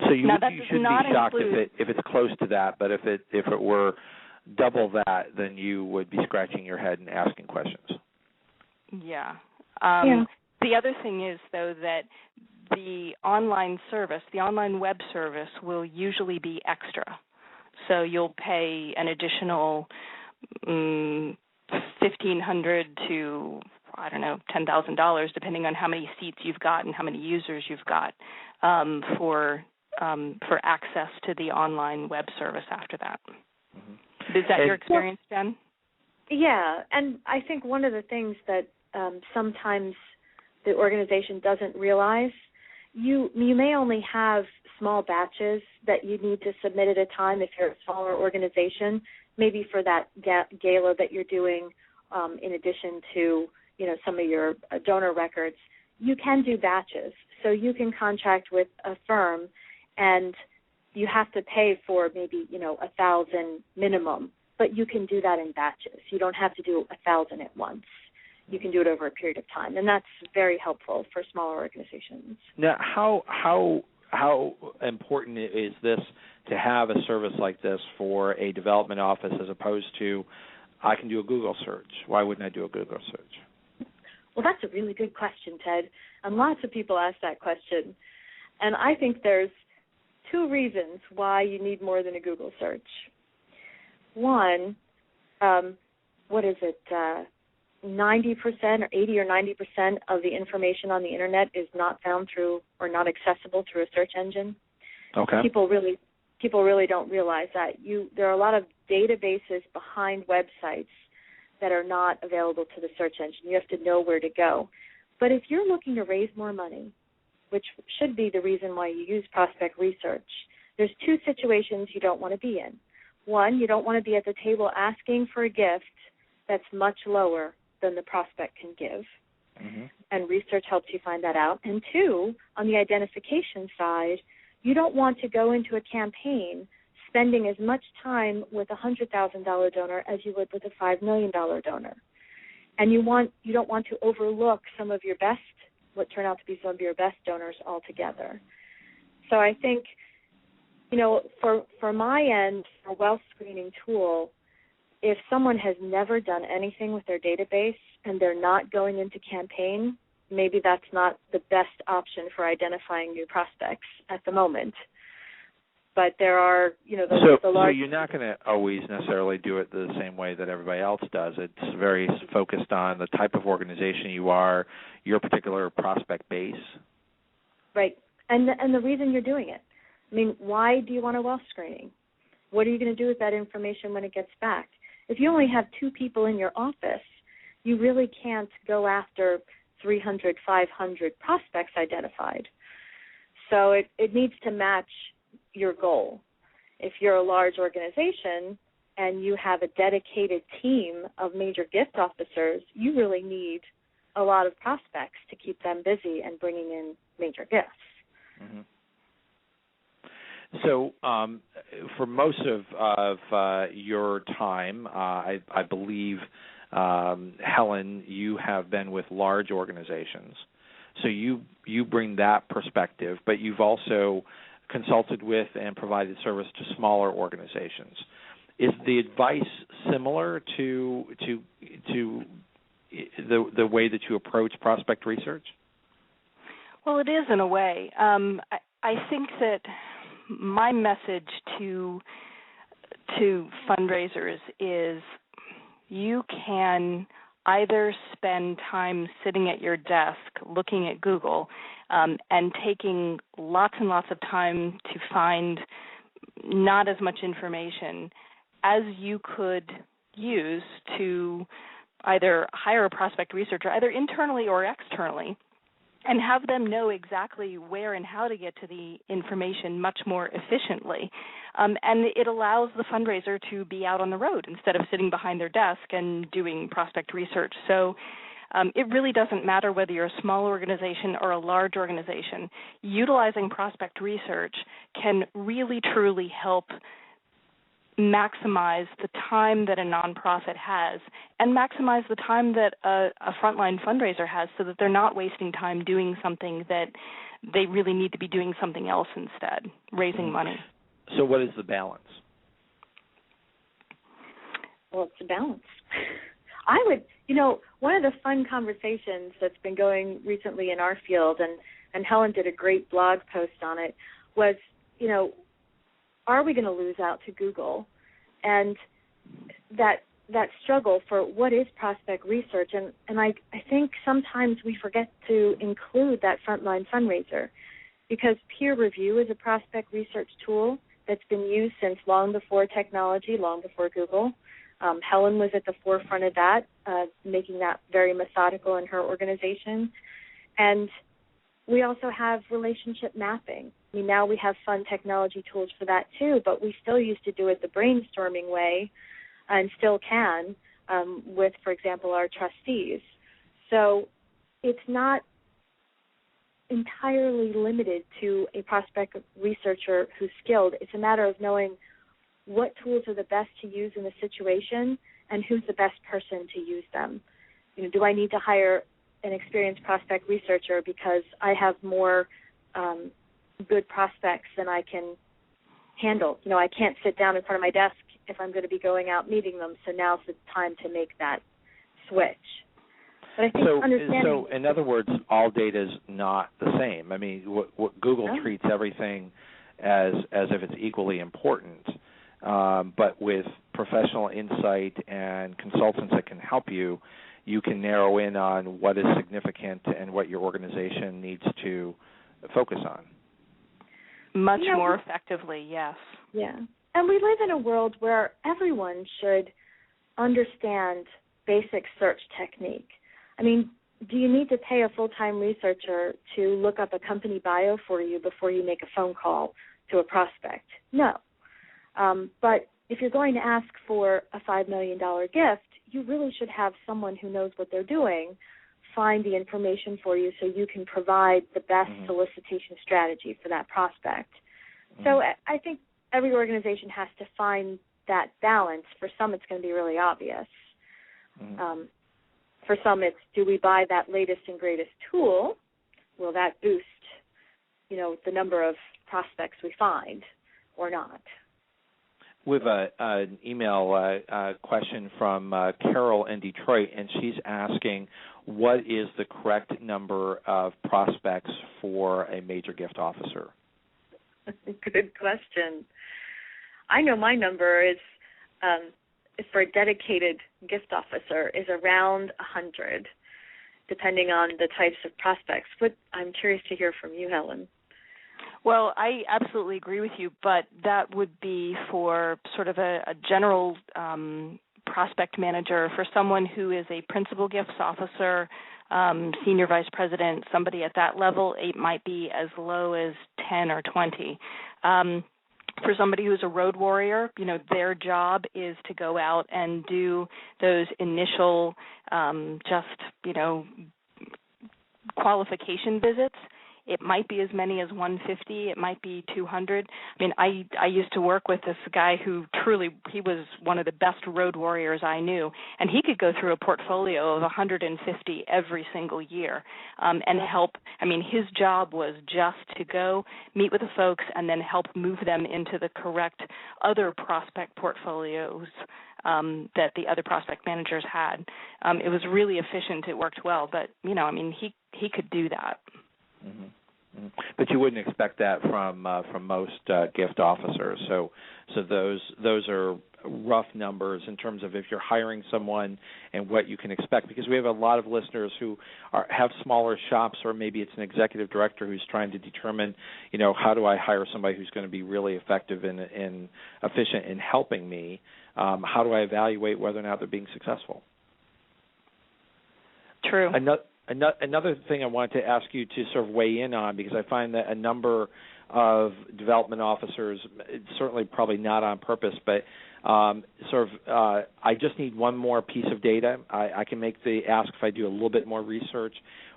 So you shouldn't be shocked if it's close to that, but if it were double that, then you would be scratching your head and asking questions.
Yeah. The other thing is, though, that the online web service will usually be extra. So you'll pay an additional $1,500 to, $10,000, depending on how many seats you've got and how many users you've got, for access to the online web service after that. Mm-hmm. Is that your experience, Jen?
Yeah, and I think one of the things that sometimes the organization doesn't realize, you may only have small batches that you need to submit at a time if you're a smaller organization, maybe for that gala that you're doing, in addition to some of your donor records. You can do batches. So you can contract with a firm, and you have to pay for maybe 1,000 minimum, but you can do that in batches. You don't have to do 1,000 at once. You can do it over a period of time, and that's very helpful for smaller organizations.
Now, how important is this to have a service like this for a development office as opposed to I can do a Google search? Why wouldn't I do a Google search?
Well, that's a really good question, Ted, and lots of people ask that question. And I think there's 2 reasons why you need more than a Google search. One, 90% or 80 or 90% of the information on the Internet is not found through or not accessible through a search engine.
Okay.
People really don't realize that. There are a lot of databases behind websites that are not available to the search engine. You have to know where to go. But if you're looking to raise more money, which should be the reason why you use prospect research, there's 2 situations you don't want to be in. One, you don't want to be at the table asking for a gift that's much lower than the prospect can give. Mm-hmm. And research helps you find that out. And 2, on the identification side, you don't want to go into a campaign spending as much time with a $100,000 donor as you would with a $5 million donor. And you don't want to overlook some of your best, what turn out to be some of your best donors altogether. So I think, for my end, for wealth screening tool, if someone has never done anything with their database and they're not going into campaign, maybe that's not the best option for identifying new prospects at the moment. But there are, the large... So
you're not going to always necessarily do it the same way that everybody else does. It's very focused on the type of organization you are, your particular prospect base.
Right, and the reason you're doing it. I mean, why do you want a wealth screening? What are you going to do with that information when it gets back? If you only have 2 people in your office, you really can't go after 300, 500 prospects identified. So it needs to match your goal. If you're a large organization and you have a dedicated team of major gift officers, you really need a lot of prospects to keep them busy and bringing in major gifts.
Mm-hmm. So for most of your time, I believe, Helen, you have been with large organizations. So you bring that perspective, but you've also consulted with and provided service to smaller organizations. Is the advice similar to the way that you approach prospect research?
Well, it is in a way. I think that my message to fundraisers is you can either spend time sitting at your desk looking at Google and taking lots and lots of time to find not as much information as you could use to either hire a prospect researcher, either internally or externally, and have them know exactly where and how to get to the information much more efficiently. And it allows the fundraiser to be out on the road instead of sitting behind their desk and doing prospect research. So it really doesn't matter whether you're a small organization or a large organization. Utilizing prospect research can really, truly help maximize the time that a nonprofit has and maximize the time that a frontline fundraiser has so that they're not wasting time doing something that they really need to be doing something else instead, raising money.
So what is the balance?
Well, it's a balance. I would, one of the fun conversations that's been going recently in our field, and Helen did a great blog post on it, was, are we going to lose out to Google? And that struggle for what is prospect research, and I think sometimes we forget to include that frontline fundraiser, because peer review is a prospect research tool that's been used since long before technology, long before Google. Helen was at the forefront of that, making that very methodical in her organization. And we also have relationship mapping. I mean, now we have fun technology tools for that too, but we still used to do it the brainstorming way and still can with, for example, our trustees. So it's not entirely limited to a prospect researcher who's skilled. It's a matter of knowing what tools are the best to use in the situation and who's the best person to use them. Do I need to hire an experienced prospect researcher because I have more good prospects than I can handle? I can't sit down in front of my desk if I'm going to be going out meeting them, so now's the time to make that switch. But I think
so in other words, all data is not the same. I mean, what Google treats everything as if it's equally important, but with professional insight and consultants that can help you, you can narrow in on what is significant and what your organization needs to focus on.
Much more effectively, yes.
Yeah. And we live in a world where everyone should understand basic search technique. I mean, do you need to pay a full-time researcher to look up a company bio for you before you make a phone call to a prospect? No. But if you're going to ask for a $5 million gift, you really should have someone who knows what they're doing find the information for you so you can provide the best solicitation strategy for that prospect. So I think every organization has to find that balance. For some, it's going to be really obvious. For some, it's, do we buy that latest and greatest tool? Will that boost, the number of prospects we find or not?
We have an email question from Carol in Detroit, and she's asking, what is the correct number of prospects for a major gift officer?
Good question. I know my number is for a dedicated gift officer is around 100, depending on the types of prospects. But I'm curious to hear from you, Helen.
Well, I absolutely agree with you, but that would be for sort of a general prospect manager. For someone who is a principal gifts officer, senior vice president, somebody at that level, it might be as low as 10 or 20. For somebody who's a road warrior, their job is to go out and do those initial qualification visits. It might be as many as 150. It might be 200. I mean, I used to work with this guy who he was one of the best road warriors I knew, and he could go through a portfolio of 150 every single year and help. I mean, his job was just to go meet with the folks and then help move them into the correct other prospect portfolios that the other prospect managers had. It was really efficient. It worked well, but, he could do that.
Mm-hmm. Mm-hmm. But you wouldn't expect that from most gift officers. So those are rough numbers in terms of if you're hiring someone and what you can expect. Because we have a lot of listeners who have smaller shops, or maybe it's an executive director who's trying to determine, how do I hire somebody who's going to be really effective and efficient in helping me? How do I evaluate whether or not they're being successful?
True.
Another thing I wanted to ask you to sort of weigh in on, because I find that a number of development officers, certainly probably not on purpose, but I just need one more piece of data. I can make the ask if I do a little bit more research.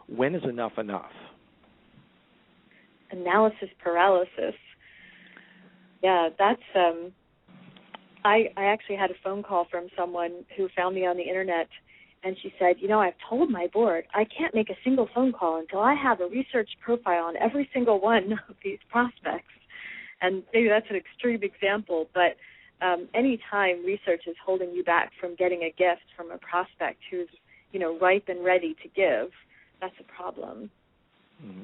When is enough enough?
Analysis paralysis. Yeah, that's I actually had a phone call from someone who found me on the internet. And she said, I've told my board I can't make a single phone call until I have a research profile on every single one of these prospects. And maybe that's an extreme example, but any time research is holding you back from getting a gift from a prospect who's, ripe and ready to give, that's a problem. Mm-hmm.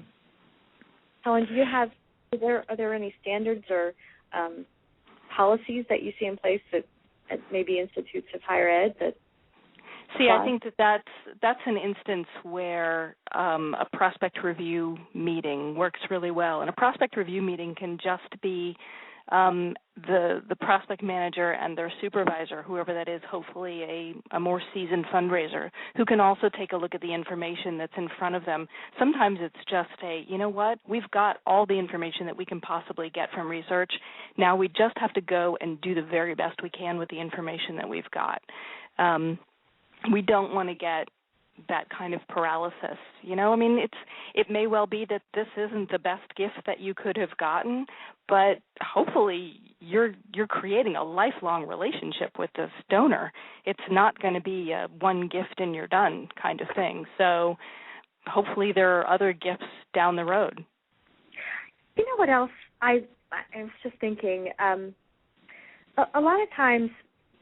Helen, are there any standards or policies that you see in place that at maybe institutes of higher ed that
I think that's an instance where a prospect review meeting works really well. And a prospect review meeting can just be the prospect manager and their supervisor, whoever that is, hopefully a more seasoned fundraiser, who can also take a look at the information that's in front of them. Sometimes it's just we've got all the information that we can possibly get from research. Now we just have to go and do the very best we can with the information that we've got. We don't want to get that kind of paralysis. It may well be that this isn't the best gift that you could have gotten, but hopefully you're creating a lifelong relationship with this donor. It's not going to be a one gift and you're done kind of thing. So hopefully there are other gifts down the road.
You know what else? I was just thinking, a lot of times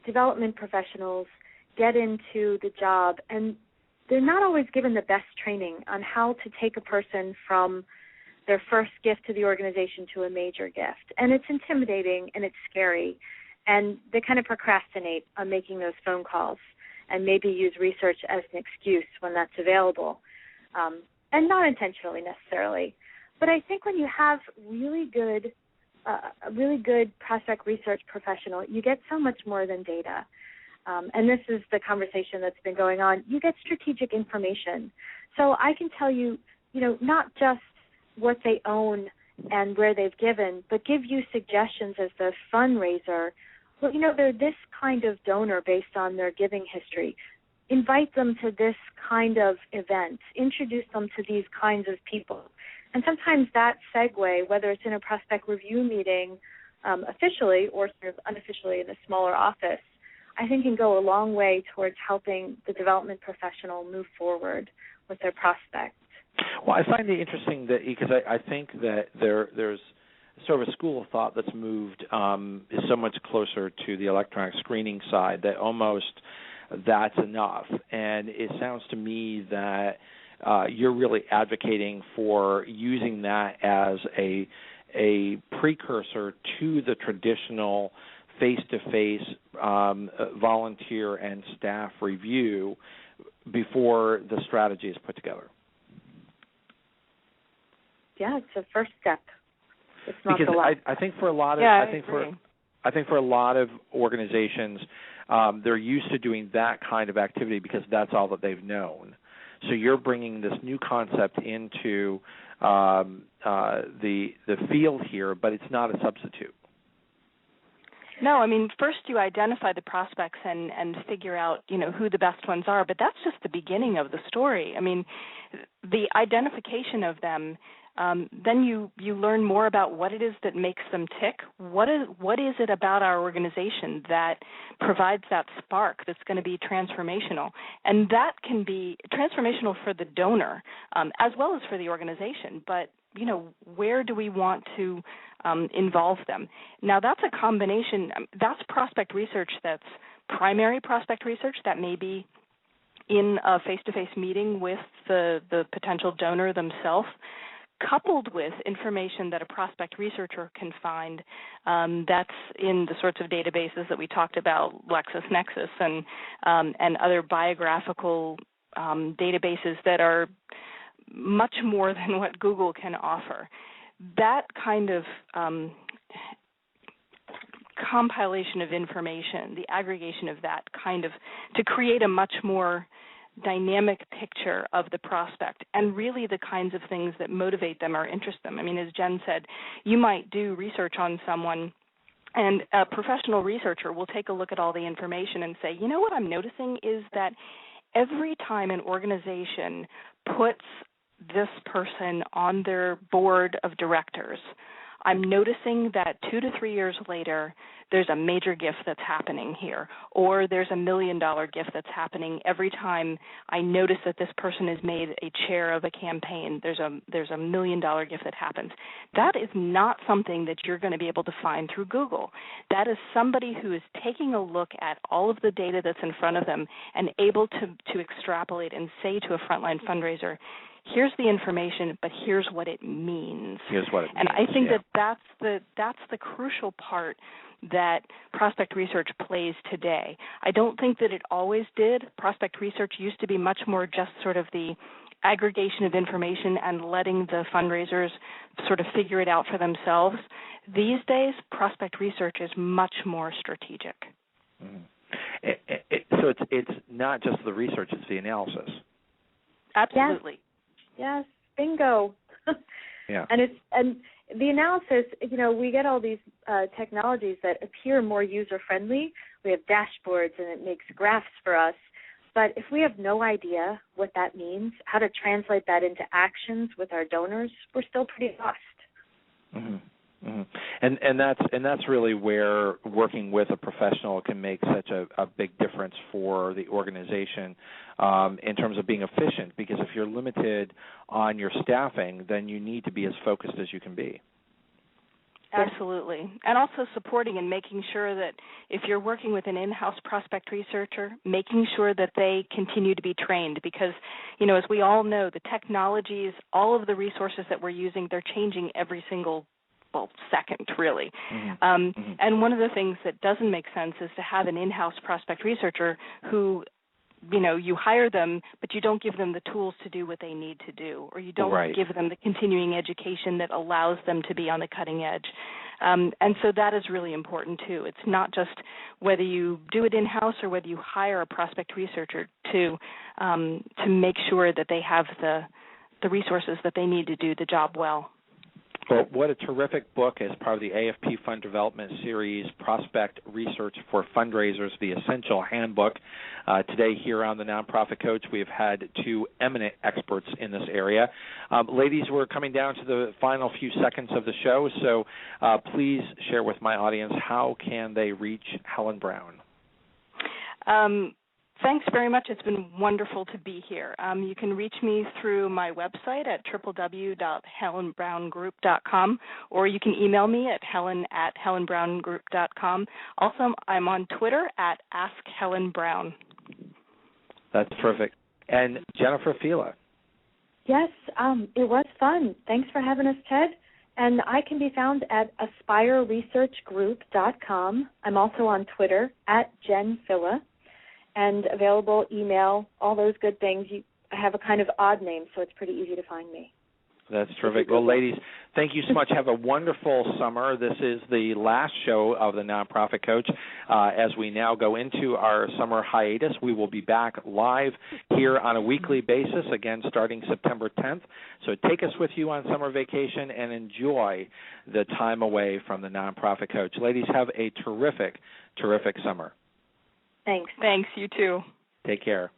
development professionals get into the job, and they're not always given the best training on how to take a person from their first gift to the organization to a major gift. And it's intimidating and it's scary, and they kind of procrastinate on making those phone calls and maybe use research as an excuse when that's available, and not intentionally necessarily. But I think when you have a really good prospect research professional, you get so much more than data. And this is the conversation that's been going on. You get strategic information. So I can tell you, not just what they own and where they've given, but give you suggestions as the fundraiser. Well, they're this kind of donor based on their giving history. Invite them to this kind of event. Introduce them to these kinds of people. And sometimes that segue, whether it's in a prospect review meeting officially or sort of unofficially in a smaller office, I think can go a long way towards helping the development professional move forward with their prospect.
Well, I find it interesting that because I think that there's sort of a school of thought that's moved so much closer to the electronic screening side that almost that's enough. And it sounds to me that you're really advocating for using that as a precursor to the traditional face-to-face volunteer and staff review before the strategy is put together.
Yeah, it's the first step. It's not
because
the last.
I think for a lot of
I think
for a lot of organizations, they're used to doing that kind of activity because that's all that they've known. So you're bringing this new concept into the field here, but it's not a substitute.
No, I mean, first you identify the prospects and figure out, who the best ones are, but that's just the beginning of the story. I mean, the identification of them, then you learn more about what it is that makes them tick. What is it about our organization that provides that spark that's going to be transformational? And that can be transformational for the donor as well as for the organization, but where do we want to involve them? Now, that's a combination. That's prospect research that's primary prospect research that may be in a face-to-face meeting with the potential donor themselves, coupled with information that a prospect researcher can find that's in the sorts of databases that we talked about, LexisNexis and other biographical databases that are much more than what Google can offer. That kind of compilation of information, the aggregation of that kind of, to create a much more dynamic picture of the prospect and really the kinds of things that motivate them or interest them. I mean, as Jen said, you might do research on someone and a professional researcher will take a look at all the information and say, what I'm noticing is that every time an organization puts this person on their board of directors, I'm noticing that 2 to 3 years later, there's a major gift that's happening here, or there's $1 million gift that's happening every time I notice that this person is made a chair of a campaign. There's a $1 million gift that happens. That is not something that you're going to be able to find through Google. That is somebody who is taking a look at all of the data that's in front of them and able to extrapolate and say to a frontline fundraiser, here's the information, but here's what it means.
Here's what it means.
And I think that's the crucial part that prospect research plays today. I don't think that it always did. Prospect research used to be much more just sort of the aggregation of information and letting the fundraisers sort of figure it out for themselves. These days, prospect research is much more strategic.
Mm-hmm. So it's not just the research, it's the analysis.
Absolutely.
Yes, bingo.
Yeah.
And the analysis, we get all these technologies that appear more user-friendly. We have dashboards and it makes graphs for us. But if we have no idea what that means, how to translate that into actions with our donors, we're still pretty lost.
Mm-hmm. Mm-hmm. And that's really where working with a professional can make such a big difference for the organization in terms of being efficient, because if you're limited on your staffing, then you need to be as focused as you can be.
Absolutely. And also supporting and making sure that if you're working with an in-house prospect researcher, making sure that they continue to be trained because, as we all know, the technologies, all of the resources that we're using, they're changing every single second, really. Mm-hmm. And one of the things that doesn't make sense is to have an in-house prospect researcher who, you hire them, but you don't give them the tools to do what they need to do, or you don't give them the continuing education that allows them to be on the cutting edge. And so that is really important, too. It's not just whether you do it in-house or whether you hire a prospect researcher to make sure that they have the resources that they need to do the job well.
Well, what a terrific book as part of the AFP Fund Development Series, Prospect Research for Fundraisers, the Essential Handbook. Today here on The Nonprofit Coach, we've had two eminent experts in this area. Ladies, we're coming down to the final few seconds of the show, so please share with my audience how can they reach Helen Brown.
Thanks very much. It's been wonderful to be here. You can reach me through my website at www.helenbrowngroup.com, or you can email me at helen@helenbrowngroup.com. Also, I'm on Twitter at AskHelenBrown.
That's perfect. And Jennifer Filla.
Yes, it was fun. Thanks for having us, Ted. And I can be found at aspireresearchgroup.com. I'm also on Twitter at JenFilla. And available, email, all those good things. I have a kind of odd name, so it's pretty easy to find me.
That's terrific. Well, ladies, thank you so much. Have a wonderful summer. This is the last show of the Nonprofit Coach. As we now go into our summer hiatus, we will be back live here on a weekly basis, again, starting September 10th. So take us with you on summer vacation and enjoy the time away from the Nonprofit Coach. Ladies, have a terrific, terrific summer.
Thanks.
Thanks, you too.
Take care.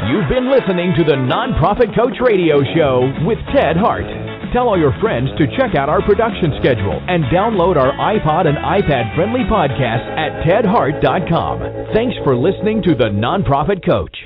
You've been listening to the Nonprofit Coach Radio Show with Ted Hart. Tell all your friends to check out our production schedule and download our iPod and iPad-friendly podcast at tedhart.com. Thanks for listening to the Nonprofit Coach.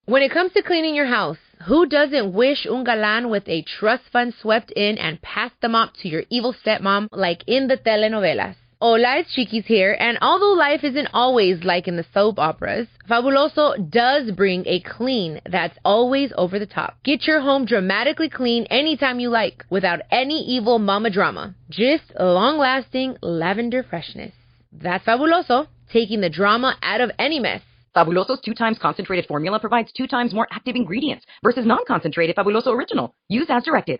When it comes to cleaning your house, who doesn't wish un galán with a trust fund swept in and passed the mop to your evil stepmom like in the telenovelas? Hola, it's Chiquis here, and although life isn't always like in the soap operas, Fabuloso does bring a clean that's always over the top. Get your home dramatically clean anytime you like, without any evil mama drama. Just long-lasting lavender freshness. That's Fabuloso, taking the drama out of any mess.
Fabuloso's 2x concentrated formula provides 2 times more active ingredients versus non-concentrated Fabuloso Original. Use as directed.